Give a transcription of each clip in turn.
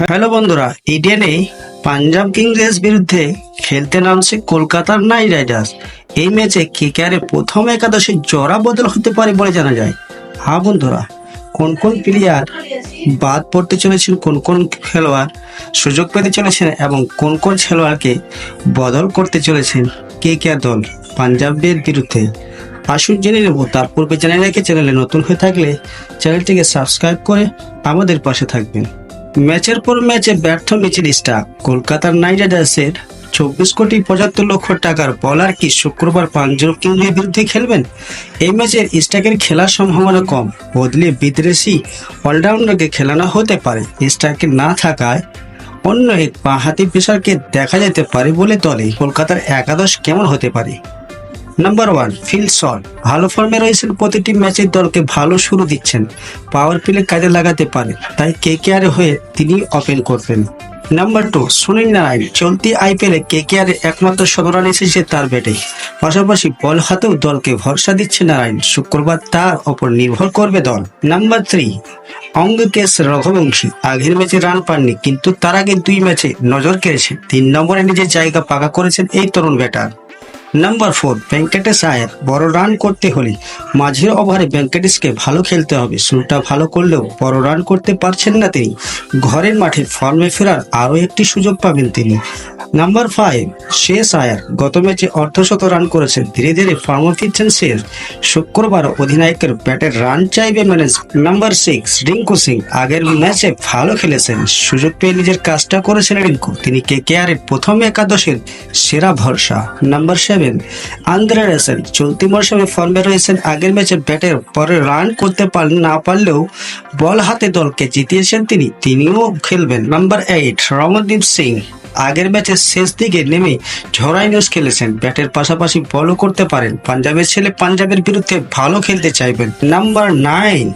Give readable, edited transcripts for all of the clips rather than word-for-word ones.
Hello বন্ধুরা, ইডেনে পাঞ্জাব কিংসের বিরুদ্ধে খেলতে নামছে কলকাতার নাইট রাইডার্স। এই ম্যাচে কেকেআরের প্রথম একাদশে জোড়া বদল হতে পারে বলে জানা যায়। হ্যাঁ বন্ধুরা, কোন কোন প্লেয়ার বাদ পড়তে চলেছেন, কোন কোন খেলোয়াড় সুযোগ পেতে চলেছেন এবং কোন কোন খেলোয়াড়কে বদল করতে চলেছেন কেকেআর দল পাঞ্জাবের বিরুদ্ধে, আসুন জেনে নেব। তার পূর্বে জানিয়ে রেখে চ্যানেলে নতুন হয়ে থাকলে চ্যানেলটিকে সাবস্ক্রাইব করে আমাদের পাশে থাকবেন। ম্যাচের পর ম্যাচে ব্যর্থ মিচেল স্টার্ক। কলকাতার নাইট রাইডার্সের 24,75,00,000 টাকার বলার কি শুক্রবার পাঞ্জাব কিংসের বিরুদ্ধে খেলবেন? এই ম্যাচের স্টার্কের খেলার সম্ভাবনা কম, বদলে বিদেশি অলরাউন্ডারকে খেলানো হতে পারে। স্টার্কের না থাকায় অন্য এক বাঁহাতি পেসারকে দেখা যেতে পারে বলে দলে কলকাতার একাদশ কেমন হতে পারে। Number 1, Phil Salt. ভালো ফর্মে রয়েছেন, প্রতিটি ম্যাচের দলকে ভালো শুরু দিচ্ছেন, পাওয়ার প্লে কাজে লাগাতে পারেন, তাই কেকেআর হয়ে তিনি ওপেন করবেন। নাম্বার 2, সুনীল নারায়ণ। চলতি আইপিএলে কেকেআর একমাত্র শতরান এসেছে তার ব্যাটে, পাশাপাশি বল হাতেও দলকে ভরসা দিচ্ছে নারায়ণ। শুক্রবার তার ওপর নির্ভর করবে দল। নাম্বার 3, অঙ্গকেশ রঘুবংশী। আগের ম্যাচে রান পাননি, কিন্তু তার আগে 2 ম্যাচে নজর কেড়েছেন। 3 নম্বরে নিজের জায়গা পাকা করেছেন এই তরুণ ব্যাটার। নাম্বার 4, ভেঙ্কটেশ আয়ার। বড় রান করতে হলে মাঝের ওভারে ভেঙ্কটেশকে ভালো খেলতে হবে। শুরুটা ভালো করলেও বড় রান করতে পারছেন না তিনি। ঘরের মাঠে ফর্মে ফেরার আরও একটি সুযোগ পাবেন তিনি। নাম্বার 5, শেষ আয়ার। গত ম্যাচে অর্ধশত রান করেছেন, ধীরে ধীরে ফর্মে ফিরছেন শেষ। শুক্রবার অধিনায়কের ব্যাটের রান চাইবে ম্যানেজ। নাম্বার 6, রিঙ্কু সিং। আগের ম্যাচে ভালো খেলেছেন, সুযোগ পেয়ে নিজের কাজটা করেছেন রিঙ্কু। তিনি কেকেআরের প্রথম একাদশের সেরা ভরসা। Number 7, Andre Russell. চলতি মরশুমে ফর্মে রয়েছেন, আগের ম্যাচে ব্যাটের পরে রান করতে না পারলেও বল হাতে দলকে জিতিয়েছেন তিনিও খেলবেন। নাম্বার 8, রমনদীপ সিং। আগের ম্যাচের শেষ দিকে নেমে ঝড়াই নিউজ খেলেছেন, ব্যাটের পাশাপাশি বলও করতে পারেন। পাঞ্জাবের ছেলে পাঞ্জাবের বিরুদ্ধে ভালো খেলতে চাইবেন। Number 9,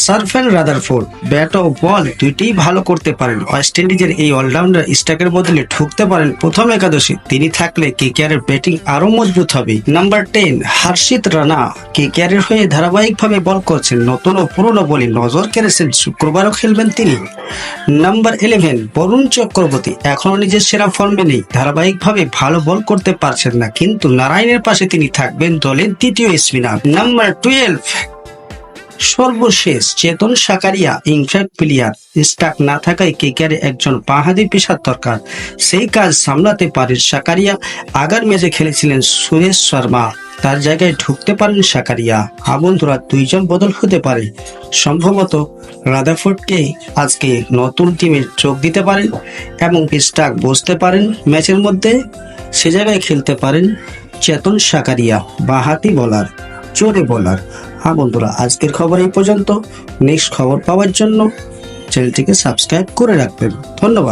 Sherfane Rutherford. ব্যাট ও বল দুইটিই ভালো করতে পারেন। ওয়েস্ট ইন্ডিজের এই অলরাউন্ডার স্টার্কের বদলে ঢুকতে পারেন প্রথম একাদশে। তিনি থাকলে কেকেআরের ব্যাটিং আরো মজবুত হবে। নাম্বার 10, হর্ষিত রানা। কেকেআরের হয়ে ধারাবাহিকভাবে বল করছেন, নতুন ও পুরনো বলে নজর কেড়েছেন। শুক্রবারও খেলবেন তিনি। নাম্বার 11, বরুণ চক্রবর্তী। এখনো নিজের সেরা ফর্মে নেই, ধারাবাহিকভাবে ভালো বল করতে পারছেন না, কিন্তু নারায়ণের পাশে তিনি থাকবেন দলের দ্বিতীয় স্পিনার। নাম্বার 12, সর্বশেষ চেতন সাকারিয়া। ইনফ্যাক্ট প্লেয়ার স্টার্ক না থাকায় কেকেআরে একজন বাঁহাতি পেসার দরকার, সেই কাজ সামলাতে পারে সাকারিয়া। আগের ম্যাচে খেলেছিলেন সুরেশ শর্মা, তার জায়গায় ঢুকতে পারেন সাকারিয়া। বন্ধুরা, 2 জন বদল হতে পারে। সম্ভবত রাদারফোর্ডকে আজকে নতুন টিমে যোগ দিতে পারেন এবং স্টার্ক বসতে পারেন ম্যাচের মধ্যে, সে জায়গায় খেলতে পারেন চেতন সাকারিয়া, বাঁহাতি বোলার, জোরে বোলার। বন্ধুরা, আজকের খবর এই পর্যন্ত। নেক্সট খবর পাওয়ার জন্য চ্যানেলটিকে সাবস্ক্রাইব করে রাখবেন। ধন্যবাদ।